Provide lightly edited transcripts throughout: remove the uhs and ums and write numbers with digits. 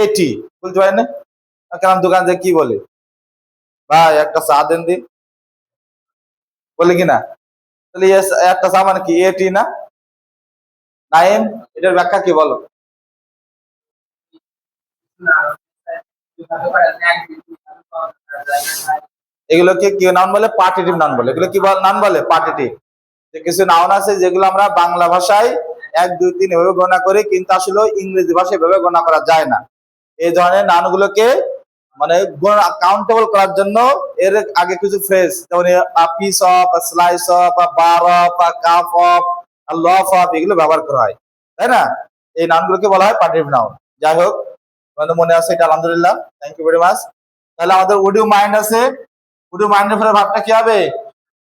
এটি বলতে পারেন না? কারণ দোকান থেকে কি বলে, ভাই একটা চা দেন দিন, বলে কিনা? তাহলে একটা চা মানে কি এটি না? নাইম, এটার ব্যাখ্যা কি বলো? এগুলোকে কি নাউন বলে? পার্টিটিভ নাউন বলে। এগুলো কি নাউন বলে? পার্টিটিভ। যে কিছু নাউন আছে যেগুলো আমরা বাংলা ভাষায় 1 2 3 এভাবে গণনা করি, কিন্তু আসলে ইংরেজি ভাষায় এভাবে গণনা করা যায় না। এই ধরনের নাউনগুলোকে মানে কাউন্টেবল করার জন্য এর আগে কিছু ফ্রেজ, যেমন piece of, slice of, bar of, cup of, loaf of, এগুলো ব্যবহার করা হয়, তাই না? এই নাউনগুলোকে বলা হয় পার্টিটিভ নাউন। যাই হোক, আমাদের মনে আছে এটা, আলহামদুলিল্লাহ, থ্যাংক ইউ ভেরি মাচ। তাহলে আমাদের উড ইউ মাইন্ড আছে, উড ইউ মাইন্ডের পরে ভাবটা কি হবে?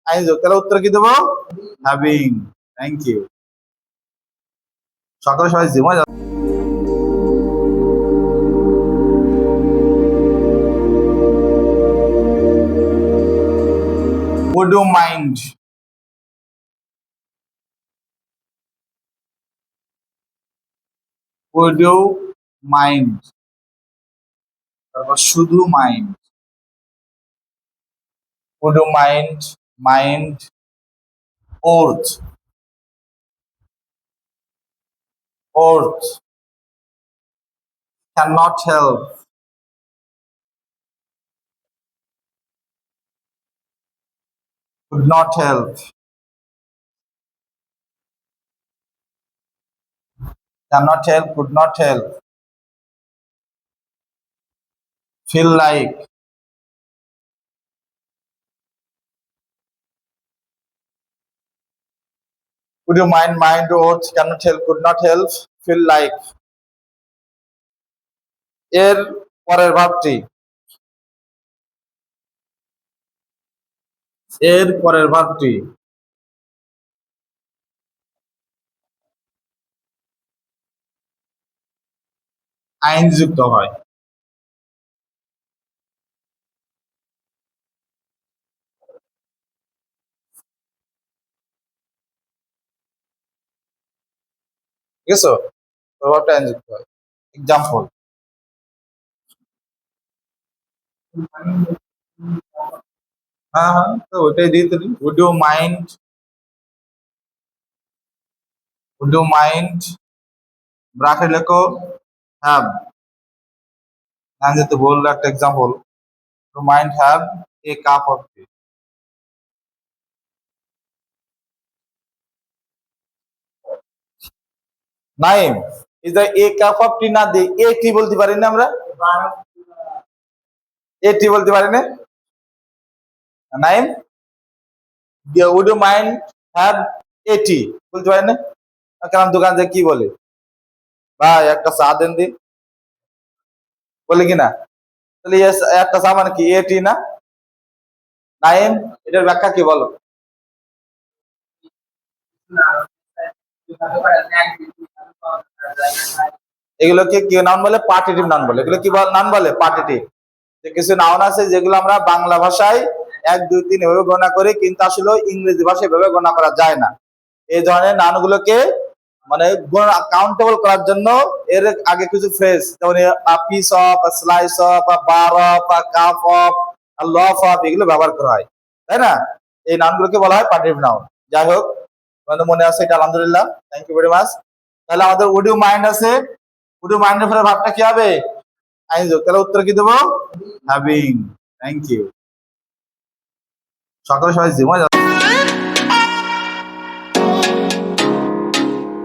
আইনযোগ। তাহলে উত্তর কি দেবো? হ্যাভিং। Thank you. সকালে সবাই জিমে যাবে। Would you mind? Would you mind? তারপর শুধু mind. Would you mind? Mind. Earth. Earth. Cannot help. Could not help. Cannot help. Could not help. Feel like. Would you mind? Mind. Earth. Cannot help. Could not help. Feel like. এর পরের ভাবটি, এর পরের ভাবটি আইনযুক্ত হয়। ঠিক আছে, প্রভাবটা আইনযুক্ত হয়। Example, হ্যাঁ হ্যাঁ, তো ওইটাই দিয়ে দিলি। Would you mind? Would you mind, bracket লেখো হ্যাভ। আমি যেহেতু বললো একটা example, to mind have a cup of tea. Naim, এই যে এ কাপ অফ টি না দিয়ে এ টি বলতে পারি না আমরা? এ টি বলতে পারি না? Naim, would you mind have a tea বলতে পারি না? কারণ দোকান থেকে কি বলে, ভাই একটা চা দেন দিন, বলে কিনা? তাহলে একটা চা মানে কি এটি না? নাইম, এটার ব্যাখ্যা কি বলো? এগুলোকে কি নাউন বলে? পার্টিটিভ নাউন বলে। এগুলো কি নাউন বলে? পার্টিটিভ। যে কিছু নাউন আছে যেগুলো আমরা বাংলা ভাষায় 1 2 3 এভাবে গণনা করি, কিন্তু আসলে ইংরেজি ভাষায় এভাবে গণনা করা যায় না। এই ধরনের নাউনগুলোকে মানে কাউন্টেবল করার জন্য এর আগে কিছু ফ্রেজ, যেমন piece of, slice of, bar of, cup of, loaf of, এগুলো ব্যবহার করা হয়, তাই না? এই নাউনগুলোকে বলা হয় পার্টিটিভ নাউন। যাই হোক, আমাদের মনে আছে এটা, আলহামদুলিল্লাহ, থ্যাংক ইউ ভেরি মাচ। তাহলে আমাদের উড ইউ মাইন্ড আছে, উড ইউ মাইন্ডের পরে ভাবটা কি হবে? আইনযোগ। তাহলে উত্তর কি দেবো? হ্যাভিং। Thank you. সকালে সবাই জিমে যাবে।